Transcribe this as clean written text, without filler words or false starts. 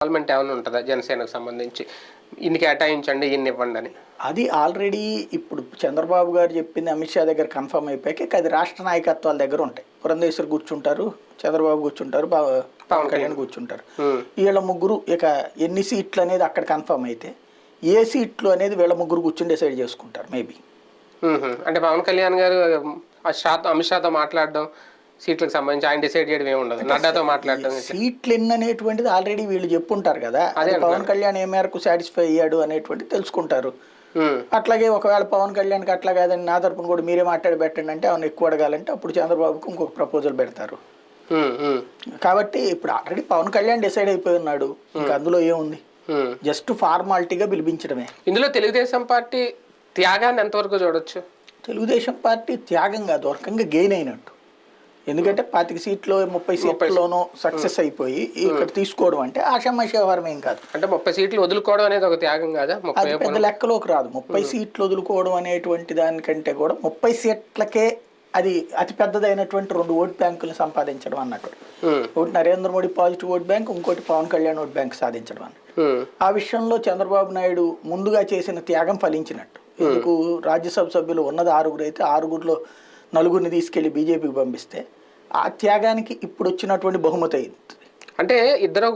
Involvement ఏమైనా ఉంటదా జనసేనకు సంబంధించి? ఇన్ని కేటాయించండి, ఇన్ని ఇవ్వండి అని. అది ఆల్రెడీ ఇప్పుడు చంద్రబాబు గారు చెప్పింది అమిత్ షా దగ్గర కన్ఫర్మ్ అయిపోయాక అది రాష్ట్ర నాయకత్వాల దగ్గర ఉంటాయి. పురంధేశ్వర్ కూర్చుంటారు, చంద్రబాబు కూర్చుంటారు, పవన్ కళ్యాణ్ కూర్చుంటారు. వీళ్ళ ముగ్గురు ఇక ఎన్ని సీట్లు అనేది అక్కడ కన్ఫర్మ్ అయితే ఏ సీట్లు అనేది వీళ్ళ ముగ్గురు కూర్చుని డిసైడ్ చేసుకుంటారు మేబీ. అంటే పవన్ కళ్యాణ్ గారు అమిత్ షాతో మాట్లాడడం సీట్లకు సంబంధించి ఆయన డిసైడ్ చేయడం ఏమి ఉండదు, నడ్డాతో మాట్లాడడం. సీట్లు ఎన్ని అనేటువంటిది ఆల్రెడీ వీళ్ళు చెప్పుంటారు కదా, అదే పవన్ కళ్యాణ్ ఏ మేరకు సాటిస్ఫై అయ్యాడు అనేటువంటిది తెలుసుకుంటారు. అట్లాగే ఒకవేళ పవన్ కళ్యాణ్కి అట్లా కాదని నా తరపున కూడా మీరే మాట్లాడి పెట్టండి అంటే అవును ఎక్కువ అడగాలంటే అప్పుడు చంద్రబాబుకి ఇంకొక ప్రపోజల్ పెడతారు. కాబట్టి ఇప్పుడు ఆల్రెడీ పవన్ కళ్యాణ్ డిసైడ్ అయిపోయి ఉన్నాడు, ఇంకా అందులో ఏముంది, జస్ట్ ఫార్మాలిటీగా పిలిపించడమే. ఇందులో తెలుగుదేశం పార్టీ త్యాగాన్ని ఎంతవరకు చూడొచ్చు? తెలుగుదేశం పార్టీ త్యాగం కాదు, ఒక రకంగా గెయిన్ అయినట్టు. ఎందుకంటే 25 సీట్లు 30 సీట్లలోనూ సక్సెస్ అయిపోయి ఇక్కడ తీసుకోవడం అంటే ఆషామాషి వ్యవహారం ఏం కాదు. అంటే 30 సీట్లు వదులుకోవడం అనేది ఒక త్యాగం కాదా? అది పెద్ద లెక్కలోకి రాదు. 30 సీట్లు వదులుకోవడం అనేటువంటి దానికంటే కూడా 30 సీట్లకే అది అతి పెద్దదైనటువంటి 2 ఓట్ బ్యాంకులను సంపాదించడం అన్నట్టు. ఒకటి Narendra Modi positive vote bank, ఇంకోటి పవన్ కళ్యాణ్ ఓట్ బ్యాంక్ సాధించడం అన్నట్టు. ఆ విషయంలో చంద్రబాబు నాయుడు ముందుగా చేసిన త్యాగం ఫలించినట్టు. ఎందుకు రాజ్యసభ సభ్యులు ఉన్నది 6 అయితే 6లో 4 తీసుకెళ్లి బీజేపీకి పంపిస్తే ఆ త్యాగానికి ఇప్పుడు వచ్చినటువంటి బహుమతి అయింది. అంటే ఇద్దరు